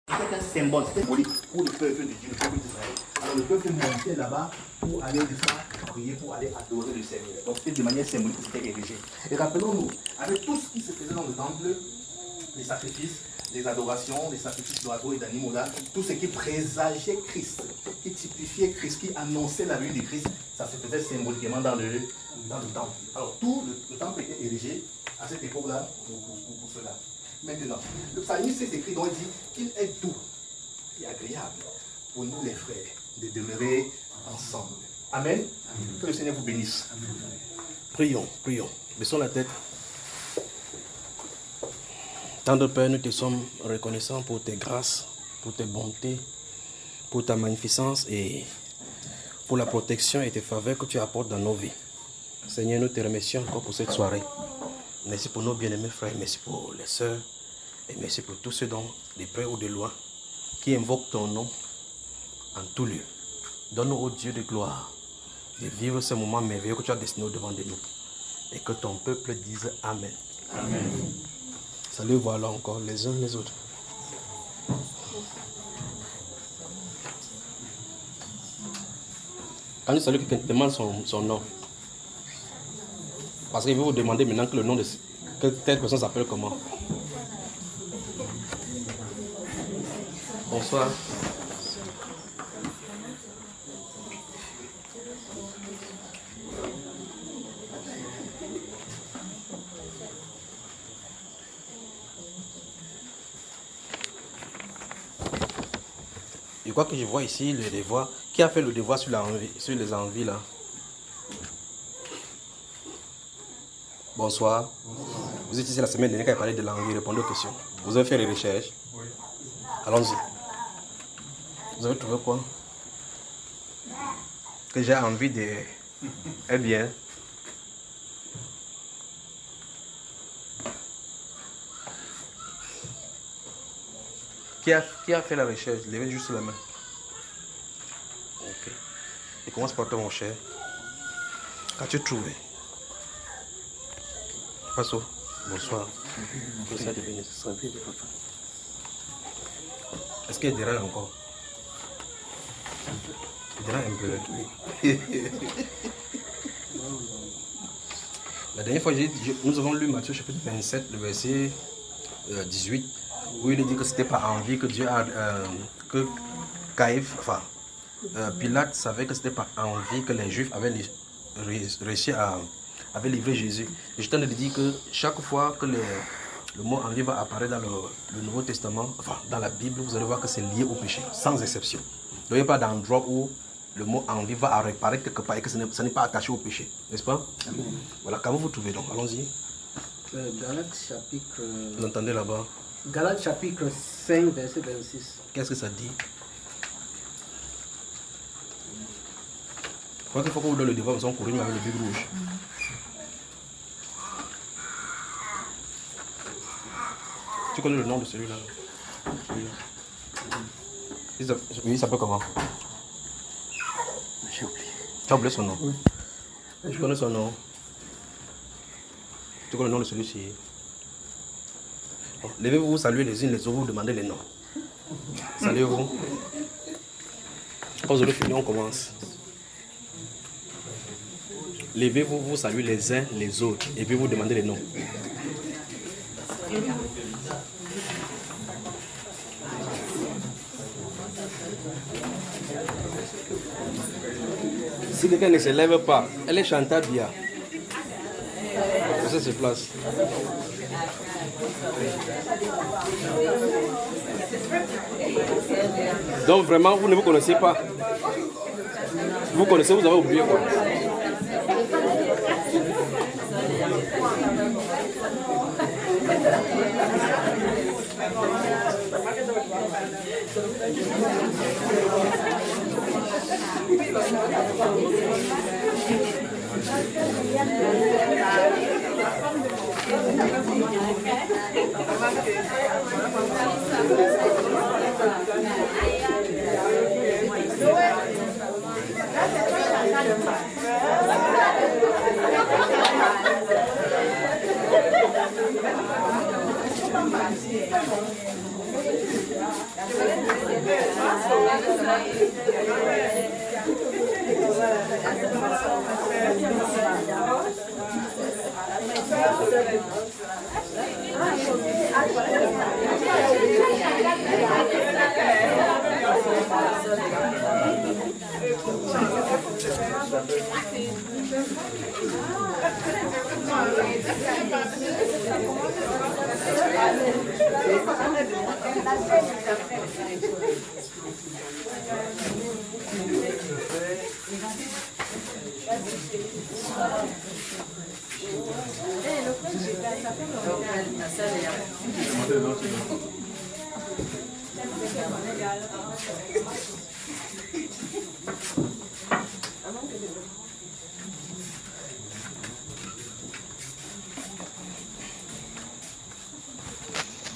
C'était un symbole, c'était symbolique pour le peuple de Dieu, le peuple d'Israël. Alors le peuple montait là-bas pour aller prier, pour aller adorer le Seigneur. Donc c'était de manière symbolique que c'était érigé. Et rappelons-nous, avec tout ce qui se faisait dans le temple, les sacrifices, les adorations, les sacrifices d'oiseaux et d'animaux là, tout ce qui présageait Christ, qui typifiait Christ, qui annonçait la venue de Christ, ça se faisait symboliquement dans le temple. Alors tout le temple était érigé à cette époque-là pour cela. Maintenant, le psalmiste s'écrit donc il dit qu'il est doux et agréable pour nous les frères de demeurer ensemble. Amen. Amen. Que le Seigneur vous bénisse. Amen. Prions, prions. Baissons la tête. Tendre Père, nous te sommes reconnaissants pour tes grâces, pour tes bontés, pour ta magnificence et pour la protection et tes faveurs que tu apportes dans nos vies. Seigneur, nous te remercions encore pour cette soirée. Merci pour nos bien-aimés frères, merci pour les sœurs et merci pour tous ceux dont, de près ou de loin, qui invoquent ton nom en tout lieu. Donne-nous, ô Dieu de gloire, de vivre ce moment merveilleux que tu as destiné au-devant de nous et que ton peuple dise Amen. Amen. Salut, voilà encore les uns les autres. Quand je salue quelqu'un, demande son nom. Parce qu'il veut vous demander maintenant que le nom de que telle personne s'appelle comment. Bonsoir. Je crois que je vois ici le devoir. Qui a fait le devoir sur les envies là? Bonsoir. Bonsoir. Vous êtes ici la semaine dernière quand il parlait de l'envie, répondez aux questions. Vous avez fait les recherches? Oui. Allons-y. Vous avez trouvé quoi? Que j'ai envie de... Eh bien. Qui a fait la recherche? Levez juste la main. Ok. Et commence par toi, mon cher. Qu'as-tu trouvé? Passo. Bonsoir. Que ça devienne simple, papa. Est-ce qu'il dérange encore? Il dérange un peu. La dernière fois, nous avons lu Matthieu chapitre 27, le verset 18, où il dit que c'était par envie que Dieu a... que Caïphe, enfin, Pilate savait que c'était par envie que les Juifs avaient réussi à... avait livré Jésus. Et je t'en ai dit que chaque fois que le mot envie va apparaître dans le Nouveau Testament, enfin dans la Bible, vous allez voir que c'est lié au péché, sans exception. Donc il n'y a pas d'endroit où le mot envie va apparaître quelque part et que ça n'est pas attaché au péché, n'est-ce pas? Amen. Voilà, comment vous trouvez donc? Allons-y. Galates chapitre... Vous entendez là-bas? Galates chapitre 5, verset 26. Qu'est-ce que ça dit? Je crois qu'il faut qu'on vous donne le devoir, nous allons courir avec le big rouge. Tu connais le nom de celui-là? Oui, il s'appelle comment? J'ai oublié. Tu as oublié son nom? Oui. Tu connais son nom? Tu connais le nom de celui-ci? Bon, levez-vous, vous saluez les unes les autres, vous demandez les noms. Saluez-vous. Quand vous aurez fini, on commence. Levez-vous, vous saluez les uns les autres et puis vous demandez les noms. Si quelqu'un ne se lève pas, elle est chantable bien. Ça se place. Donc vraiment, vous ne vous connaissez pas. Vous connaissez, vous avez oublié quoi.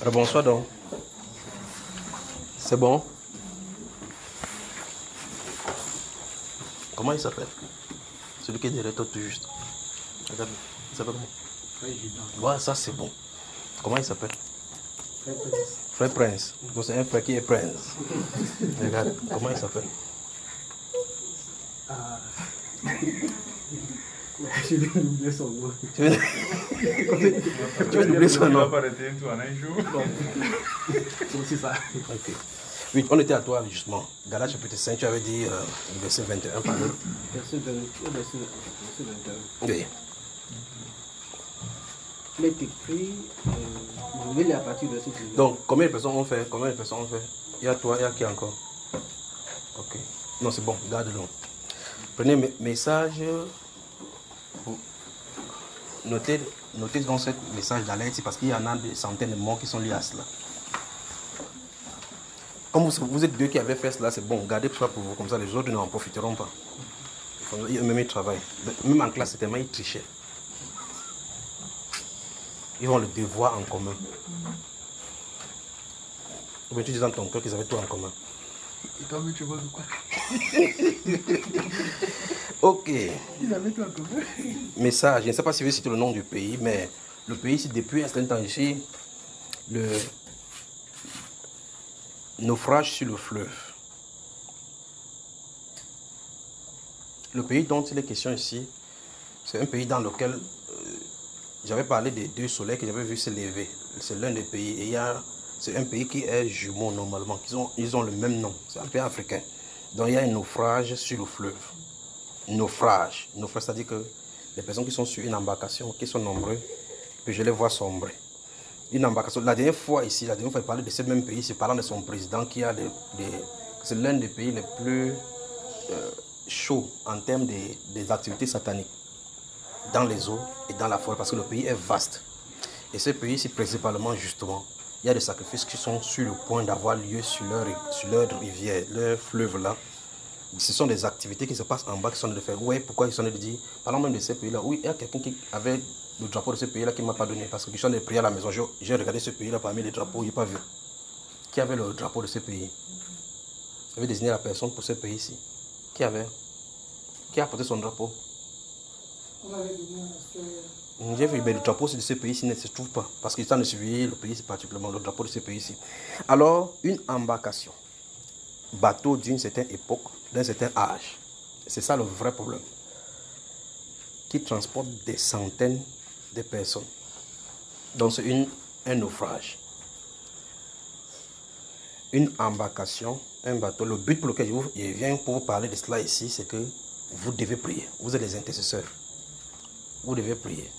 Bonsoir donc. C'est bon? Comment il s'appelle? Celui qui est derrière toi tout juste. Regarde, il s'appelle comment? Ouais, ça c'est bon. Comment il s'appelle? Frère Prince. Donc c'est un frère qui est Prince. Regarde, comment il s'appelle? Je viens d'oublier son nom. Tu veux d'oublier son nom? C'est aussi ça. Ok. Oui, on était à toi justement. Galates chapitre 5, tu avais dit verset 21 par là. Verset 21. Oui. Il est écrit, je vais lire à partir de verset 19. Donc, combien de personnes ont fait? Il y a toi, il y a qui encore? Ok. Non, c'est bon, garde-le. Prenez mes messages. Notez dans ce message d'alerte parce qu'il y en a des centaines de morts qui sont liés à cela. Comme vous êtes deux qui avez fait cela, c'est bon, gardez ça pour vous, comme ça les autres n'en profiteront pas. Même ils travaillent. Même en classe, c'est tellement ils trichaient. Ils ont le devoir en commun. Ou bien tu dis dans ton cœur qu'ils avaient tout en commun. Et toi, mais tu vois de quoi? Ok. Ils avaient tout en commun. Message, je ne sais pas si vous citez le nom du pays, mais le pays, ici, depuis un certain temps ici, le naufrage sur le fleuve. Le pays dont il est question ici, c'est un pays dans lequel j'avais parlé des deux soleils que j'avais vu se lever. C'est l'un des pays. Et c'est un pays qui est jumeau normalement. Ils ont le même nom. C'est un pays africain. Donc il y a un naufrage sur le fleuve. Naufrage. Naufrage, c'est-à-dire que les personnes qui sont sur une embarcation, qui sont nombreux, que je les vois sombrer. Une embarcation. La dernière fois, il parlait de ce même pays, c'est parlant de son président qui a c'est l'un des pays les plus chauds en termes des activités sataniques dans les eaux et dans la forêt, parce que le pays est vaste. Et ce pays-ci, principalement, justement, il y a des sacrifices qui sont sur le point d'avoir lieu sur leur rivière, leur fleuve là. Ce sont des activités qui se passent en bas qui sont de faire. Ouais, pourquoi ils sont de dire, parlant même de ces pays-là, oui, il y a quelqu'un qui avait le drapeau de ce pays-là qui ne m'a pas donné, parce que je suis en train de prier à la maison. J'ai regardé ce pays-là parmi les drapeaux, je n'ai pas vu. Qui avait le drapeau de ce pays? J'avais désigné la personne pour ce pays-ci. Qui a apporté son drapeau? J'ai vu, mais le drapeau de ce pays-ci ne se trouve pas. Parce qu'il est en train de surveiller le pays, particulièrement le drapeau de ce pays-ci. Alors, une embarcation, bateau d'une certaine époque, d'un certain âge, c'est ça le vrai problème, qui transporte des centaines de personnes. Donc, c'est un naufrage. Une embarcation, un bateau. Le but pour lequel je viens pour vous parler de cela ici, c'est que vous devez prier. Vous êtes les intercesseurs. Vous devez prier.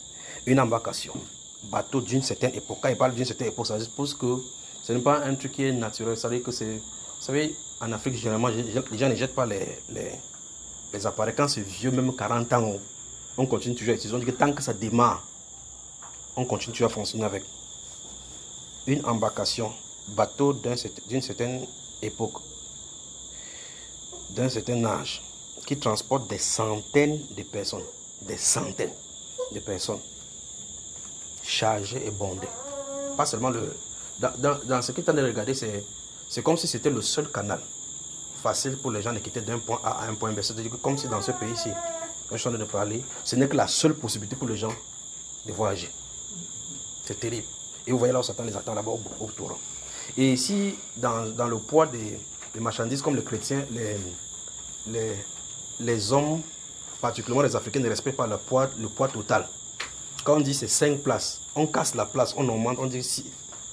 Une embarcation, bateau d'une certaine époque. Quand il parle d'une certaine époque, ça suppose que ce n'est pas un truc qui est naturel. Ça veut dire que c'est... Vous savez, en Afrique, généralement, les gens ne jettent pas les appareils. Quand c'est vieux, même 40 ans, on continue toujours à utiliser. On dit que tant que ça démarre, on continue toujours à fonctionner avec. Une embarcation, bateau d'une certaine époque, d'un certain âge, qui transporte des centaines de personnes. Des centaines de personnes chargées et bondées. Pas seulement dans ce qui est en train de regarder, c'est comme si c'était le seul canal facile pour les gens de quitter d'un point A à un point B. C'est-à-dire que comme si dans ce pays-ci, quand je suis en train de parler, ce n'est que la seule possibilité pour les gens de voyager. C'est terrible. Et vous voyez là où Satan les attend là-bas au tour. Et ici, dans le poids les marchandises comme les chrétiens, les hommes, particulièrement les Africains, ne respectent pas le poids total. Quand on dit c'est 5 places, on casse la place, on augmente, on dit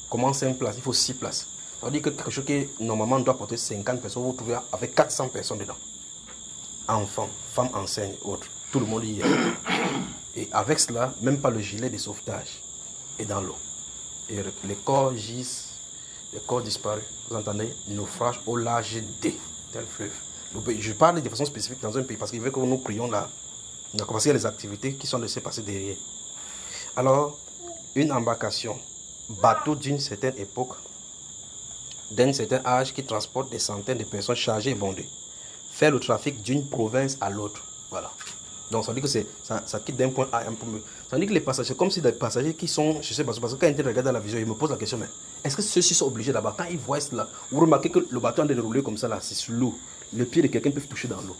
comment 5 places, il faut 6 places. On dit que quelque chose qui normalement doit porter 50 personnes, vous vous trouvez avec 400 personnes dedans. Enfants, femmes enceintes et autres. Tout le monde y est. Et avec cela, même pas le gilet de sauvetage est dans l'eau. Et les corps gisent, les corps disparus. Vous entendez? Naufrage au large des tel fleuve. Je parle de façon spécifique dans un pays parce qu'il veut que nous prions là. On a commencé les activités qui sont laissées passer derrière. Alors, une embarcation, bateau d'une certaine époque, d'un certain âge qui transporte des centaines de personnes chargées et bondées, fait le trafic d'une province à l'autre. Voilà. Donc ça veut dire que ça quitte d'un point A à un point B. Ça veut dire que les passagers, comme si des passagers qui sont, je sais pas, parce que quand ils regardent la vision, ils me posent la question, mais est-ce que ceux-ci sont obligés là-bas? Quand ils voient cela, vous remarquez que le bateau est en train de rouler comme ça là, c'est sur l'eau. Le pied de quelqu'un peut toucher dans l'eau.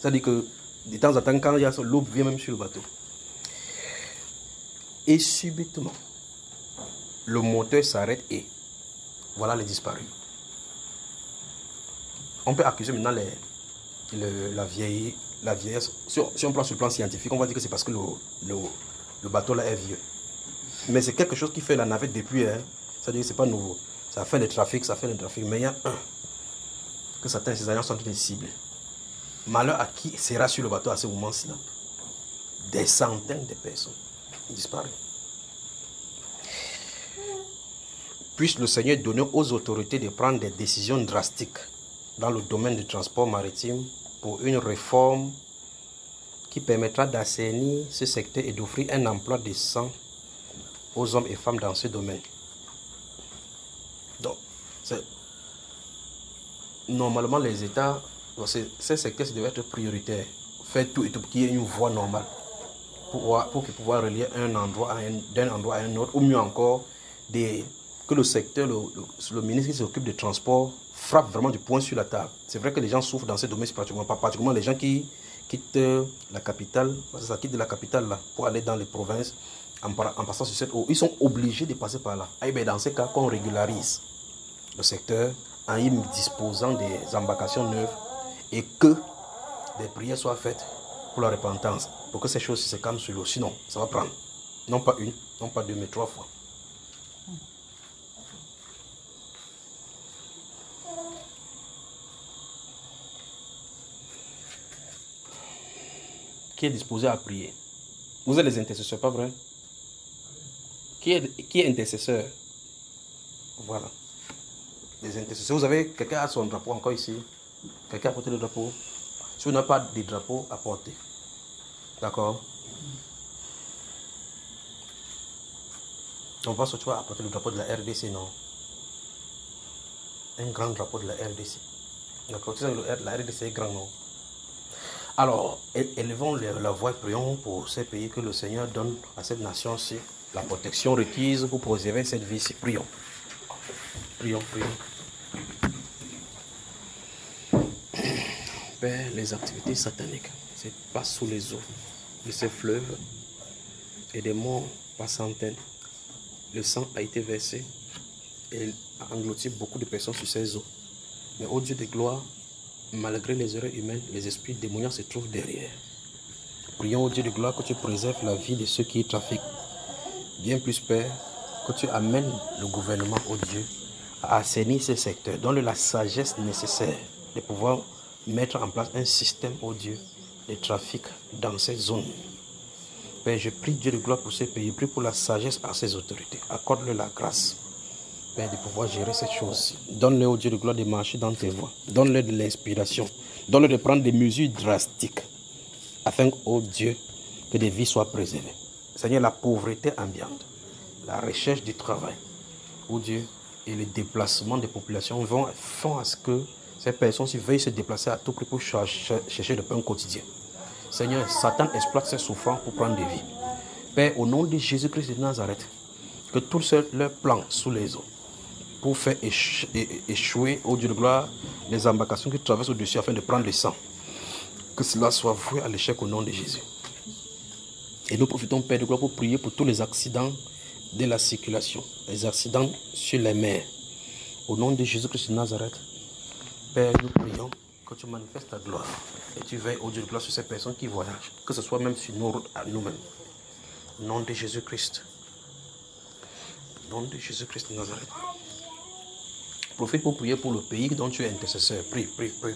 Ça veut dire que de temps en temps, quand il y a l'eau vient même sur le bateau. Et subitement, le moteur s'arrête et voilà les disparus. On peut accuser maintenant la vieillesse. Si on prend sur le plan scientifique, on va dire que c'est parce que le bateau là est vieux. Mais c'est quelque chose qui fait la navette depuis. Hein. Ça veut dire que c'est pas nouveau. Ça fait le trafic, Mais il y a un que certains de ces agents sont en train de cibler. Malheur à qui sera sur le bateau à ce moment-ci là. Des centaines de personnes disparues. Puisse le Seigneur donner aux autorités de prendre des décisions drastiques dans le domaine du transport maritime pour une réforme qui permettra d'assainir ce secteur et d'offrir un emploi décent aux hommes et femmes dans ce domaine. Donc, normalement, les États, ces secteurs devaient être prioritaires. Faire tout et tout pour qu'il y ait une voie normale pour pouvoir relier un endroit d'un endroit à un autre, ou mieux encore, que le secteur, le ministre qui s'occupe des transports frappe vraiment du poing sur la table. C'est vrai que les gens souffrent dans ces domaines, particulièrement les gens qui quittent la capitale, parce que ça quitte de la capitale là, pour aller dans les provinces en passant sur cette eau. Ils sont obligés de passer par là. Et bien dans ces cas, qu'on régularise le secteur en y disposant des embarcations neuves et que des prières soient faites pour la repentance, pour que ces choses se calment sur l'eau. Sinon, ça va prendre, non pas une, non pas deux, mais 3 fois. Qui est disposé à prier? Vous êtes les intercesseurs, pas vrai? Qui est intercesseur? Voilà. Les intercesseurs. Vous avez quelqu'un a son drapeau encore ici? Quelqu'un a porté le drapeau? Si vous n'avez pas de drapeau, apportez. D'accord? On va surtout apporter le drapeau de la RDC, non? Un grand drapeau de la RDC. D'accord? Tu sais, la RDC est grand, non? Alors, élevons la voix et prions pour ces pays que le Seigneur donne à cette nation-ci la protection requise pour préserver cette vie-ci. Prions. Prions. Père, les activités sataniques se passent sous les eaux de ces fleuves et des morts par centaines. Le sang a été versé et a englouti beaucoup de personnes sur ces eaux. Mais ô Dieu de gloire, malgré les erreurs humaines, les esprits démoniaques se trouvent derrière. Prions au Dieu de gloire que tu préserves la vie de ceux qui y trafiquent. Bien plus, Père, que tu amènes le gouvernement, au Dieu, à assainir ce secteur. Donne-le la sagesse nécessaire de pouvoir mettre en place un système, au Dieu, de trafic dans cette zone. Père, je prie Dieu de gloire pour ces pays. Je prie pour la sagesse à ces autorités. Accorde-le la grâce, Père, de pouvoir gérer cette chose. Donne-leur au Dieu de gloire de marcher dans tes voies. Donne-leur de l'inspiration. Donne-leur de prendre des mesures drastiques afin, ô Dieu, que des vies soient préservées. Seigneur, la pauvreté ambiante, la recherche du travail, ô Dieu, et le déplacement des populations font à ce que ces personnes veuillent se déplacer à tout prix pour chercher le pain quotidien. Seigneur, Satan exploite ces souffrances pour prendre des vies. Père, au nom de Jésus-Christ de Nazareth, que tous leurs plans sous les eaux, pour faire échouer, au Dieu de gloire, les embarcations qui traversent au-dessus afin de prendre le sang. Que cela soit voué à l'échec au nom de Jésus. Et nous profitons, Père de gloire, pour prier pour tous les accidents de la circulation, les accidents sur les mers. Au nom de Jésus-Christ de Nazareth, Père, nous prions que tu manifestes ta gloire et tu veilles au Dieu de gloire sur ces personnes qui voyagent, que ce soit même sur nos routes à nous-mêmes. Au nom de Jésus-Christ. Au nom de Jésus-Christ de Nazareth. Profite pour prier pour le pays dont tu es intercesseur. Prie, prie, prie.